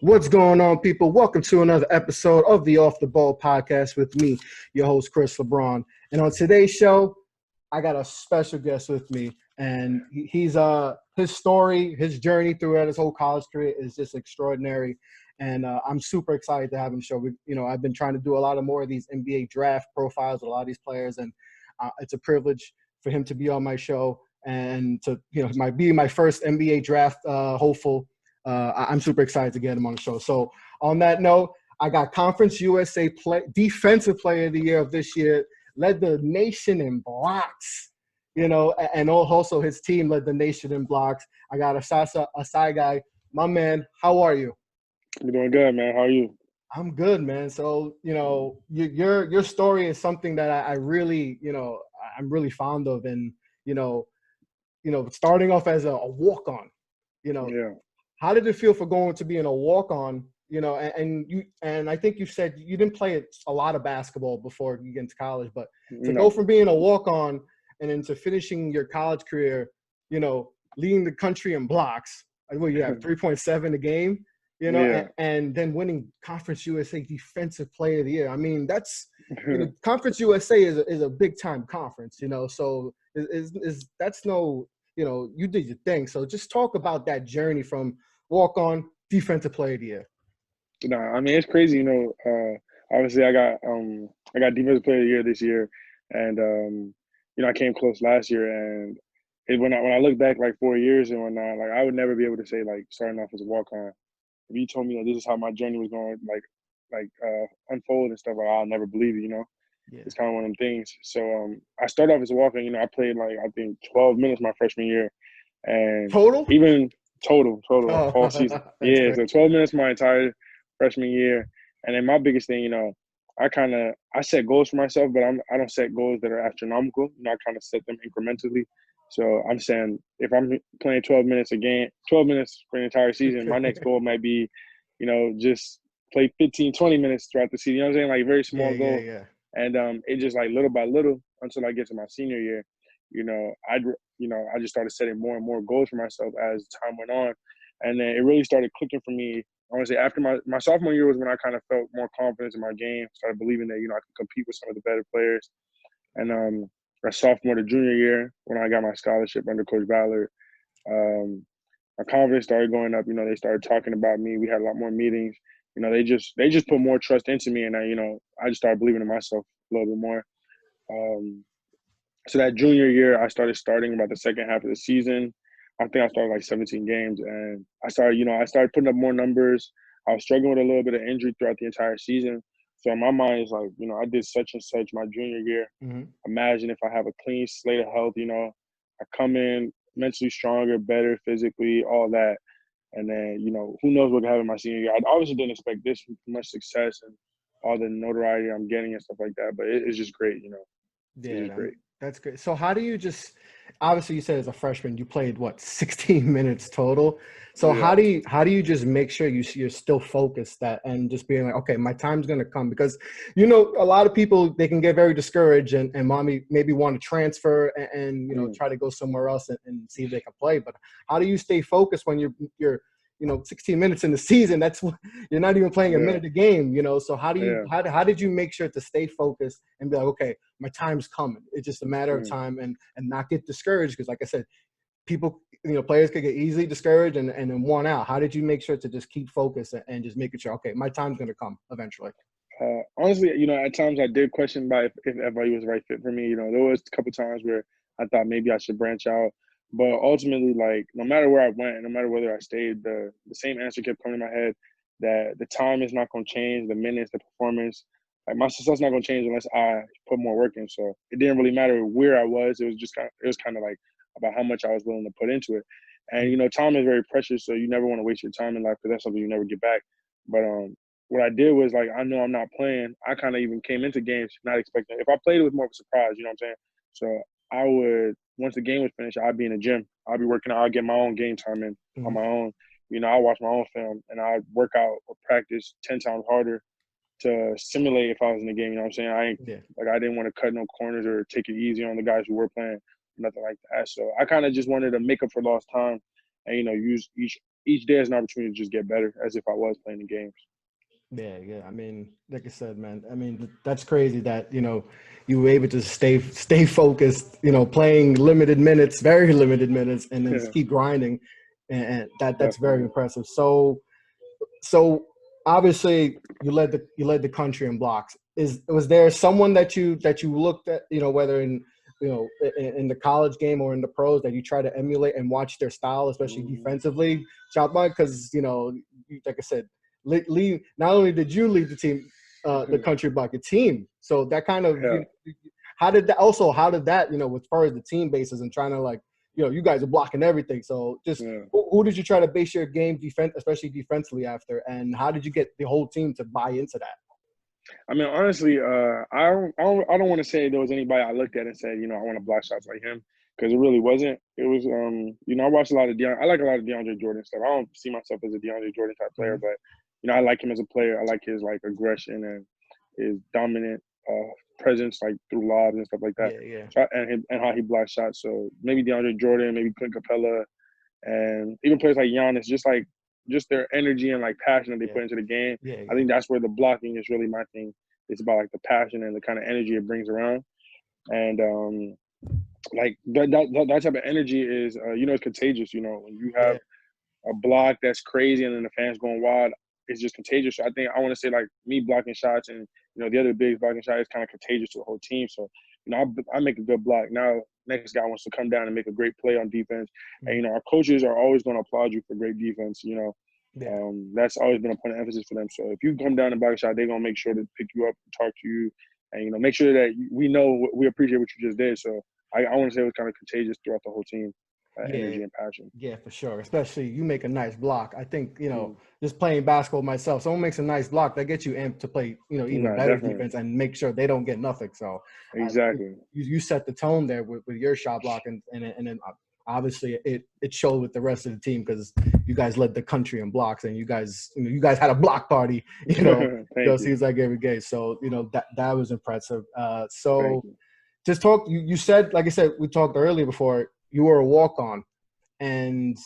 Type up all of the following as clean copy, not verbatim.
What's going on, people? Welcome to another episode of the Off the Ball podcast with me, your host, Chris LeBron. And on today's show, I got a special guest with me, and he's his story, his journey throughout his whole college career is just extraordinary. And I'm super excited to have him show. I've been trying to do a lot of more of these NBA draft profiles with a lot of these players, and it's a privilege for him to be on my show and to be my first NBA draft hopeful. I'm super excited to get him on the show. So on that note, I got Conference USA Defensive Player of the Year of this year, led the nation in blocks, and also his team led the nation in blocks. I got Osaghae. My man, how are you? I'm doing good, man. How are you? I'm good, man. So, your story is something that I really, I'm really fond of. And, starting off as a walk-on, Yeah. how did it feel for going to being a walk-on, and I think you said you didn't play a lot of basketball before you get into college, but to go from being a walk-on and into finishing your college career, leading the country in blocks, you have 3.7 a game, and then winning Conference USA Defensive Player of the Year. I mean, that's Conference USA is a big time conference, so that's no, you did your thing. So just talk about that journey from walk on Defensive Player of the Year. Nah, I mean it's crazy, obviously I got Defensive Player of the Year this year, and I came close last year, and when I look back like 4 years and whatnot, like I would never be able to say like starting off as a walk on. If you told me that this is how my journey was going unfold and stuff, like I'll never believe it, Yeah. It's kind of one of them things. So I started off as a walk-on. I played I think 12 minutes my freshman year, and total all season. Yeah, great. So 12 minutes my entire freshman year, and then my biggest thing, I set goals for myself, but I don't set goals that are astronomical. I kind of set them incrementally. So I'm saying if I'm playing 12 minutes a game, 12 minutes for an entire season, my next goal might be, just play 15, 20 minutes throughout the season. You know what I'm saying? Like very small goal. Yeah. And it just like little by little until I get to my senior year, I just started setting more and more goals for myself as time went on. And then it really started clicking for me. I want to say after my sophomore year was when I kind of felt more confidence in my game, started believing that, I could compete with some of the better players. And my sophomore to junior year, when I got my scholarship under Coach Ballard, my confidence started going up. They started talking about me. We had a lot more meetings. They just put more trust into me, and I just started believing in myself a little bit more. So that junior year, I starting about the second half of the season. I think I started like 17 games, and I started putting up more numbers. I was struggling with a little bit of injury throughout the entire season. So in my mind, it's like, I did such and such my junior year. Mm-hmm. Imagine if I have a clean slate of health, I come in mentally stronger, better physically, all that. And then, who knows what could happen my senior year. I obviously didn't expect this much success and all the notoriety I'm getting and stuff like that. But it's just great, Yeah, it's great. That's great. So how do you obviously you said as a freshman, you played 16 minutes total. So yeah. How do you just make sure you're still focused and just being like, okay, my time's going to come? Because, a lot of people, they can get very discouraged and maybe want to transfer and try to go somewhere else and see if they can play. But how do you stay focused when you're 16 minutes in the season? That's you're not even playing a minute a game, So how do you how did you make sure to stay focused and be like, okay, my time's coming? It's just a matter of time and not get discouraged, because like I said, people, players could get easily discouraged and then worn out. How did you make sure to just keep focused and just making sure, okay, my time's going to come eventually? Honestly, at times I did question about if FIU was the right fit for me. There was a couple times where I thought maybe I should branch out. But ultimately, like, no matter where I went, no matter whether I stayed, the same answer kept coming to my head, that the time is not going to change, the minutes, the performance. Like, my success is not going to change unless I put more work in. So it didn't really matter where I was. It was kind of like about how much I was willing to put into it. And, time is very precious, so you never want to waste your time in life, because that's something you never get back. But what I did was, like, I know I'm not playing. I kind of even came into games not expecting. If I played, it was more of a surprise, you know what I'm saying? So I would, once the game was finished, I'd be in the gym. I'd be working out. I'd get my own game time in on my own. I'd watch my own film, and I'd work out or practice 10 times harder to simulate if I was in the game. You know what I'm saying? I didn't want to cut no corners or take it easy on the guys who were playing, nothing like that. So I kind of just wanted to make up for lost time and, use each each day is an opportunity to just get better, as if I was playing the games. Yeah. I mean, like I said, man, I mean, that's crazy that, you were able to stay focused, playing limited minutes, very limited minutes, and then Yeah, keep grinding. And that's very definitely. impressive. So obviously you led the country in blocks. Was there someone that you looked at, whether in the college game or in the pros, that you try to emulate and watch their style, especially Mm, defensively, shot by? Because like I said, lead, not only did you lead the team, the country block, your team. So that kind of yeah. how did that, as far as the team bases and trying to, like, you guys are blocking everything. So just Yeah. who did you try to base your game defense, especially defensively, after, and how did you get the whole team to buy into that? I mean, honestly, I don't want to say there was anybody I looked at and said, I want to block shots like him, because it really wasn't. It was, I watched a lot of I like a lot of DeAndre Jordan stuff. I don't see myself as a DeAndre Jordan type player, Mhm. but I like him as a player. I like his like aggression and his dominant presence, like through lobs and stuff like that. Yeah. So and how he blocks shots. So maybe DeAndre Jordan, maybe Clint Capella, and even players like Giannis, just their energy and like passion that they Yeah. put into the game. I Yeah. think that's where the blocking is really my thing. It's about like the passion and the kind of energy it brings around, and like that type of energy is it's contagious. When you have Yeah. a block that's crazy and then the fans going wild, it's just contagious. So I think I want to say like me blocking shots and the other bigs blocking shots is kind of contagious to the whole team. So I make a good block. Now next guy wants to come down and make a great play on defense, and Mhm. our coaches are always going to applaud you for great defense. Yeah. That's always been a point of emphasis for them. So if you come down and block a shot, they're gonna make sure to pick you up, talk to you, and make sure that we know we appreciate what you just did. So I want to say it was kind of contagious throughout the whole team, Yeah. energy and passion. Yeah, for sure. Especially you make a nice block. I think, Mm. just playing basketball myself, someone makes a nice block, that gets you amped to play, even Nah, better definitely. defense and make sure they don't get nothing. So Exactly. you set the tone there with your shot block, and then obviously it showed with the rest of the team, because you guys led the country in blocks, and you guys had a block party, Thank it you. seems like every game. So, that was impressive. Thank So you. just talk, you said, like I said, we talked earlier before, you were a walk-on. And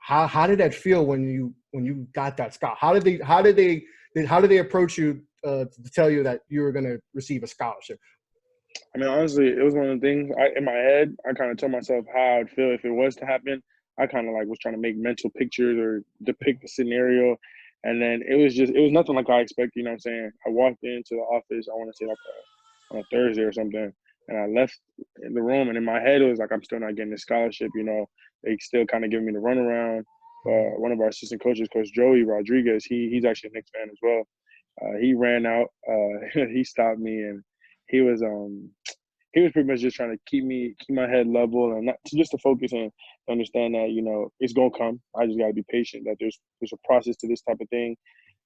how did that feel when you got that scholarship? How did they approach you, to tell you that you were going to receive a scholarship? I mean, honestly, it was one of the things in my head. I kind of told myself how I'd feel if it was to happen. I kind of like was trying to make mental pictures or depict the scenario, and then it was nothing like I expected. You know what I'm saying? I walked into the office. I want to say like on a Thursday or something, and I left in the room, and in my head it was like I'm still not getting the scholarship. They still kind of giving me the runaround. One of our assistant coaches, Coach Joey Rodriguez, he's actually a Knicks fan as well. He ran out. He stopped me, and he was he was pretty much just trying to keep my head level, and not just to focus and understand that it's gonna come. I just gotta be patient. That there's a process to this type of thing,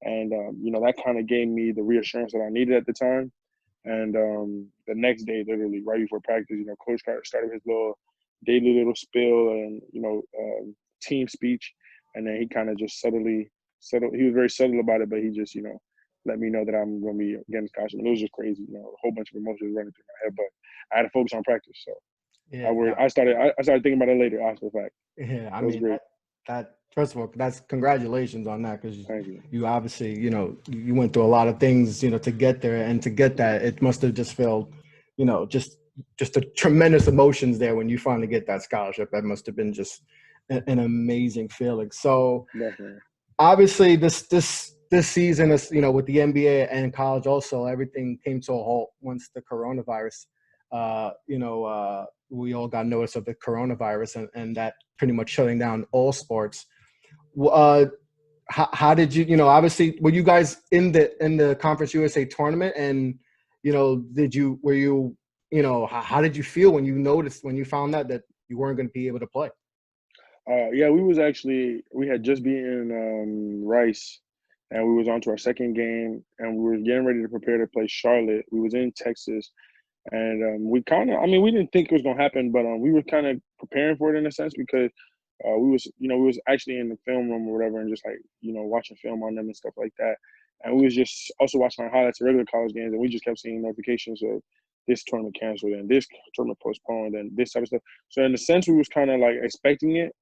and that kind of gave me the reassurance that I needed at the time. And the next day, literally right before practice, Coach started his little spiel and team speech, and then he kind of just subtly subtle. He was very subtle about it, but he just let me know that I'm going to be getting scholarship. And it was just crazy, a whole bunch of emotions running through my head. But I had to focus on practice, so Yeah, no, I started thinking about it later after the fact. yeah. I It was mean, great. that first of all, that's congratulations on that, because Thank you. you obviously, you went through a lot of things, to get there, and to get that, it must have just felt, just a tremendous emotions there when you finally get that scholarship. That must have been just an amazing feeling. So Definitely. obviously this season is, with the NBA and college also, everything came to a halt once the coronavirus, we all got notice of the coronavirus, and that pretty much shutting down all sports. uh how did obviously, were you guys in the Conference USA tournament, and were you, how did you feel when you found out that you weren't going to be able to play? Yeah, we had just beaten Rice, and we was on to our second game, and we were getting ready to prepare to play Charlotte. We was in Texas, and we kind of, I mean, we didn't think it was gonna happen, but we were kind of preparing for it in a sense, because we was actually in the film room or whatever, and just like watching film on them and stuff like that, and we was just also watching our highlights of regular college games, and we just kept seeing notifications of this tournament canceled and this tournament postponed and this type of stuff. So in a sense, we was kind of like expecting it.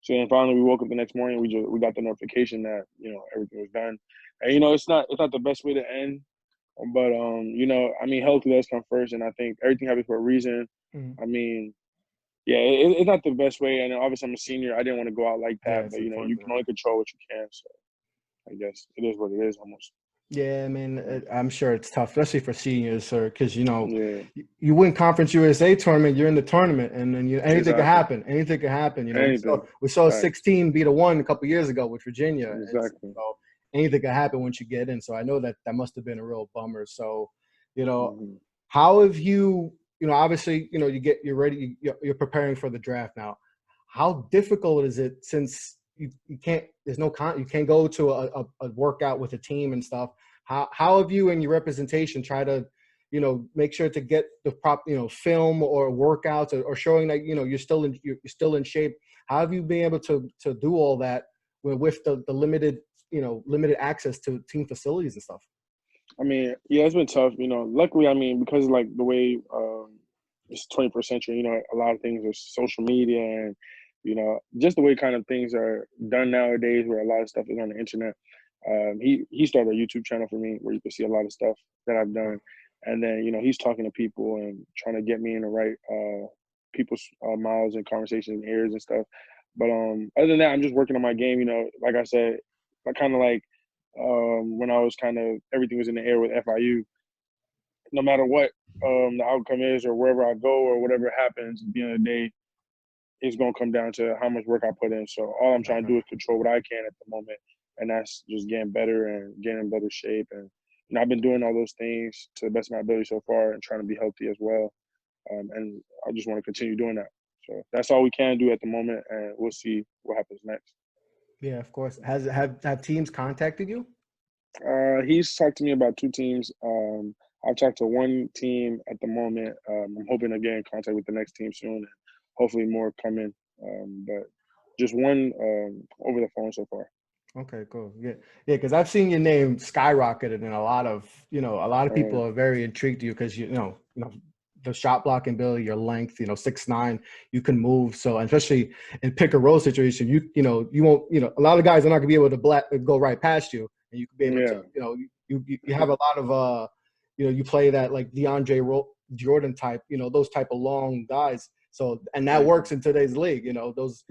So then finally we woke up the next morning. We got the notification that everything was done. And it's not the best way to end, but I mean, health does come first, and I think everything happens for a reason. Mhm. I mean, yeah, it's not the best way, and obviously I'm a senior. I didn't want to go out like Yeah, that, it's but you unfortunate. can only control what you can. So I guess it is what it is, almost. Yeah, I mean, I'm sure it's tough, especially for seniors, sir, because Yeah, you win Conference USA tournament, you're in the tournament, and then anything could exactly. happen. Anything could happen. Anything. We saw Facts. 16 beat a 1 a couple years ago with Virginia, and Exactly. so anything could happen once you get in. So I know that must have been a real bummer. So, Mm-hmm. how have you? Obviously, you're ready. You're preparing for the draft now. How difficult is it since you can't? There's no you can't go to a workout with a team and stuff. How have you and your representation try to, make sure to get the film or workouts or showing that you're still in shape? How have you been able to do all that with the limited limited access to team facilities and stuff? I mean, yeah, it's been tough. Luckily, I mean, because like the way it's 21st century, a lot of things are social media and just the way kind of things are done nowadays, where a lot of stuff is on the internet. He started a YouTube channel for me where you can see a lot of stuff that I've done, and then he's talking to people and trying to get me in the right people's mouths and conversations and ears and stuff. But other than that, I'm just working on my game. Like I said, I kind of like when I was everything was in the air with FIU. No matter what the outcome is or wherever I go or whatever happens, at the end of the day, it's gonna come down to how much work I put in. So all I'm trying to do is control what I can at the moment, and that's just getting better and getting in better shape. And I've been doing all those things to the best of my ability so far, and trying to be healthy as well. And I just want to continue doing that. So that's all we can do at the moment, and we'll see what happens next. Yeah, of course. Have teams contacted you? He's talked to me about 2 teams. I've talked to 1 team at the moment. I'm hoping to get in contact with the next team soon, and hopefully more coming. But just 1 over the phone so far. Okay, cool. Yeah, because I've seen your name skyrocketed, and a lot of people are very intrigued to you because the shot blocking ability, your length, 6'9", you can move. So especially in pick and roll situation, you won't, a lot of guys are not gonna be able to go right past you, and you can be able to, you have a lot of you play that like Jordan type, those type of long guys. So, and that works in today's league, those,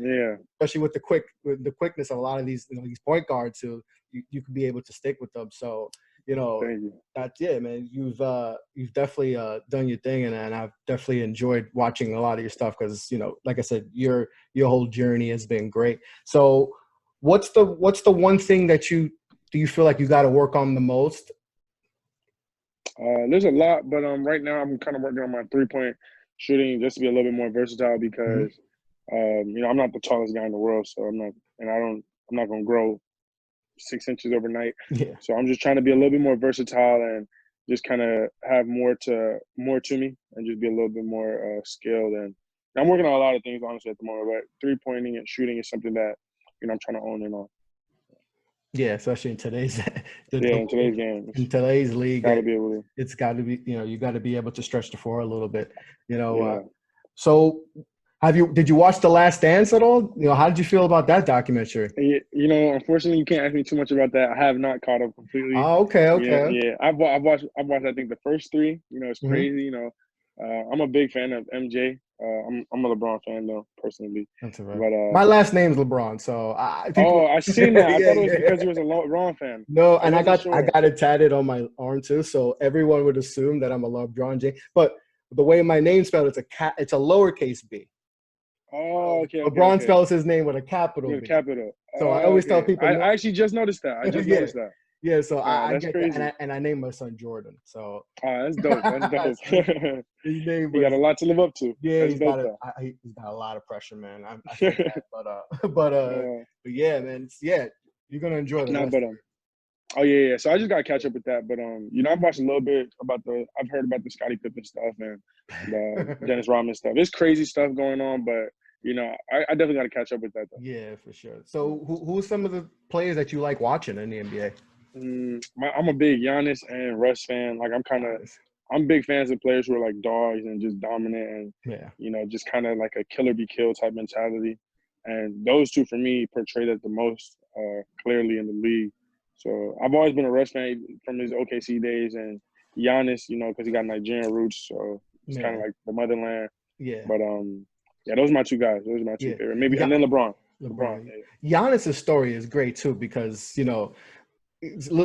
especially with the quickness of a lot of these, these point guards who you could be able to stick with them. So, that's man. You've definitely done your thing, and I've definitely enjoyed watching a lot of your stuff because, like I said, your whole journey has been great. So, what's the one thing that you feel like you got to work on the most? There's a lot, but right now I'm kind of working on my 3-point shooting just to be a little bit more versatile because I'm not the tallest guy in the world, so I'm not gonna grow 6 inches overnight. Yeah. So I'm just trying to be a little bit more versatile and just kind of have more to me and just be a little bit more skilled. And I'm working on a lot of things honestly at the moment, but 3-pointing and shooting is something that I'm trying to own in on. Yeah, especially in today's in today's game, in today's league, gotta be able to. It's got to be you got to be able to stretch the floor a little bit. Yeah. So, did you watch The Last Dance at all? How did you feel about that documentary? Unfortunately, you can't ask me too much about that. I have not caught up completely. Oh, okay. Yeah. I've watched I think the first 3. It's crazy. I'm a big fan of MJ. I'm a LeBron fan though, personally. That's all right. But my last name's LeBron, so I seen that. I thought it was because you was a LeBron fan. No, and I got it tatted on my arm too, so everyone would assume that I'm a LeBron James. But the way my name's spelled, it's a lowercase b. Oh, okay. LeBron spells his name with a capital B. Capital. So I always tell people. I actually just noticed that. I just noticed that. Yeah, so I that's get crazy. that, and I named my son Jordan. So that's dope. That's dope. His name he got a lot to live up to. Yeah, he's got a lot of pressure, man. I feel that, but yeah, man. You're gonna enjoy the oh yeah. So I just gotta catch up with that. But I've watched a little bit I've heard about the Scottie Pippen stuff and the Dennis Rodman stuff. There's crazy stuff going on, but I definitely got to catch up with that, though. Yeah, for sure. So, who's some of the players that you like watching in the NBA? I'm a big Giannis and Russ fan. Like, I'm big fans of players who are like dogs and just dominant and, just kind of like a killer be killed type mentality. And those two, for me, portray that the most clearly in the league. So I've always been a Russ fan from his OKC days, and Giannis, because he got Nigerian roots, so it's kind of like the motherland. Yeah. But yeah, those are my two guys. Those are my two favorite. Maybe and then LeBron. Yeah. Giannis's story is great too because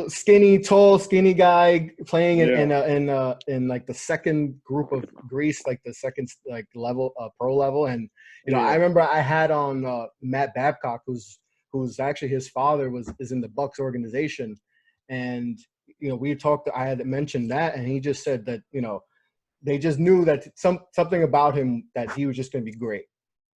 skinny, tall, skinny guy playing in like the second group of Greece, like the second like level, pro level, and I remember I had on Matt Babcock, who's actually his father is in the Bucks organization, and we talked. I had mentioned that, and he just said that they just knew that something about him that he was just going to be great.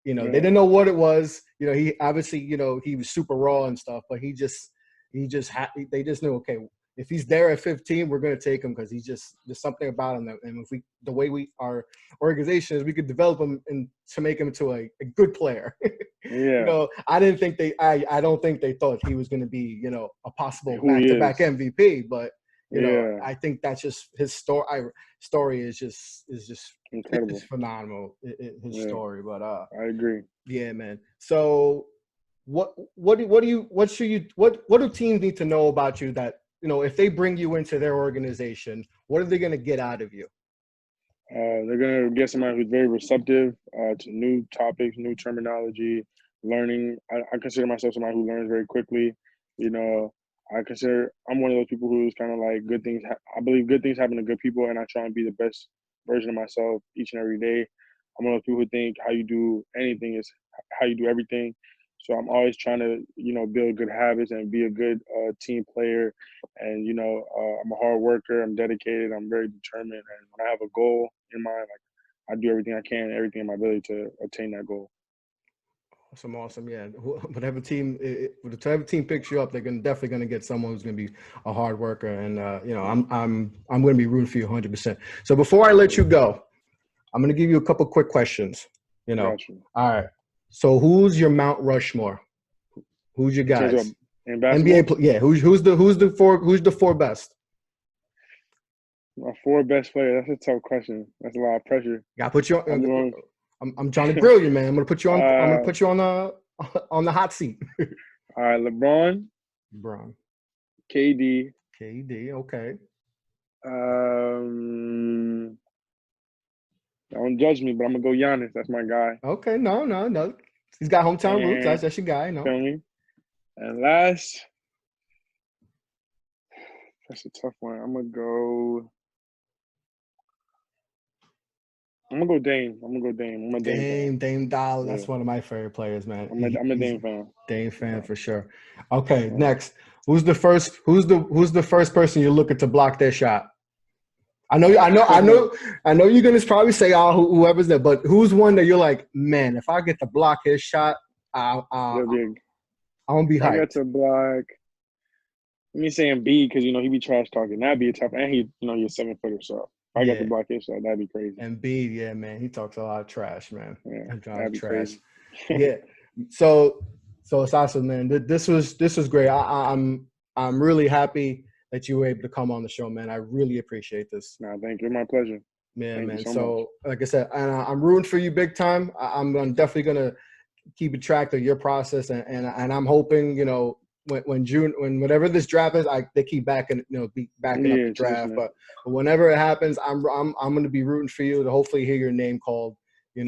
They didn't know what it was. He obviously he was super raw and stuff, but they just knew, okay, if he's there at 15, we're going to take him because there's something about him and if our organization is, we could develop him to make him into a good player. I don't think they thought he was going to be a possible back-to-back MVP, but I think that's just his story is just incredible. It's phenomenal, his story. But I agree. Yeah, man. So what do teams need to know about you that if they bring you into their organization, what are they going to get out of you? They're going to get somebody who's very receptive to new topics, new terminology, learning. I consider myself somebody who learns very quickly. I'm one of those people who's kind of like good things. I believe good things happen to good people, and I try and be the best version of myself each and every day. I'm one of those people who think how you do anything is how you do everything. So I'm always trying to, build good habits and be a good team player. And, I'm a hard worker. I'm dedicated. I'm very determined. And when I have a goal in mind, I do everything I can, everything in my ability to attain that goal. Awesome. Yeah. Whatever team picks you up, they're definitely going to get someone who's going to be a hard worker. And, I'm going to be rooting for you 100%. So before I let you go, I'm going to give you a couple quick questions, All right. So who's your Mount Rushmore? Who's your guys? In basketball? NBA, yeah. Who's the four best? My four best players. That's a tough question. That's a lot of pressure. Got to put you on. I'm trying to grill you, man. I'm gonna put you on. I'm gonna put you on the hot seat. All right, LeBron. KD. Okay. Don't judge me, but I'm gonna go Giannis. That's my guy. Okay, no. He's got hometown roots. That's your guy. No. Feel me? And last, that's a tough one. I'm gonna go Dame. I'm a Dame. Dame Dollar. That's one of my favorite players, man. I'm a Dame fan. Dame fan for sure. Okay, next. Who's the first person you're looking to block their shot? I know you're gonna probably say whoever's there, but who's one that you're like, man, if I get to block his shot, I'm gonna be hyped. I got to block. Let me say Embiid because he be trash talking. That'd be a tough. And he's a 7-footer, so if I got to block his shot, that'd be crazy. Embiid, yeah, man, he talks a lot of trash, man. Yeah, that'd be crazy. Yeah. So Osasu, man, this was great. I'm really happy that you were able to come on the show, man. I really appreciate this. No, thank you. My pleasure. Yeah, thank man. So like I said, I'm rooting for you big time. I'm definitely gonna keep a track of your process, and I'm hoping when whenever this draft is, they keep backing up the draft. But whenever it happens, I'm gonna be rooting for you to hopefully hear your name called. Which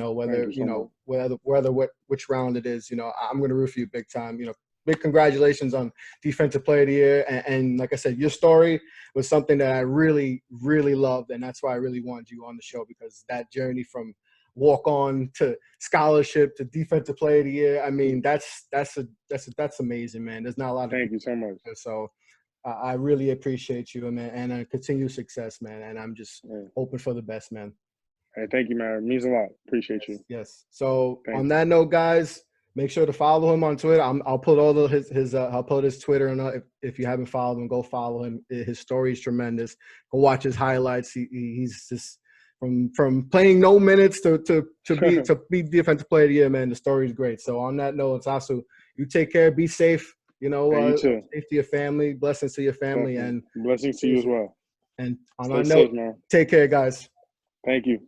round it is. I'm gonna root for you big time. Big congratulations on Defensive Player of the Year. And like I said, your story was something that I really, really loved. And that's why I really wanted you on the show, because that journey from walk-on to scholarship to Defensive Player of the Year, I mean, that's amazing, man. There's not a lot of Thank you so much. So I really appreciate you, man, and continued success, man. And I'm just hoping for the best, man. Hey, thank you, man. It means a lot. Appreciate you. Yes. So on that note, guys, make sure to follow him on Twitter. I'll put all I'll put his Twitter, and if you haven't followed him, go follow him. His story is tremendous. Go watch his highlights. He's just from playing no minutes to be Defensive Player of the Year, man. The story is great. So on that note, Osasu, you take care. Be safe. You too. Safe to your family. Blessings to your family, and blessings to you as well. And on Stay that note, safe, man. Take care, guys. Thank you.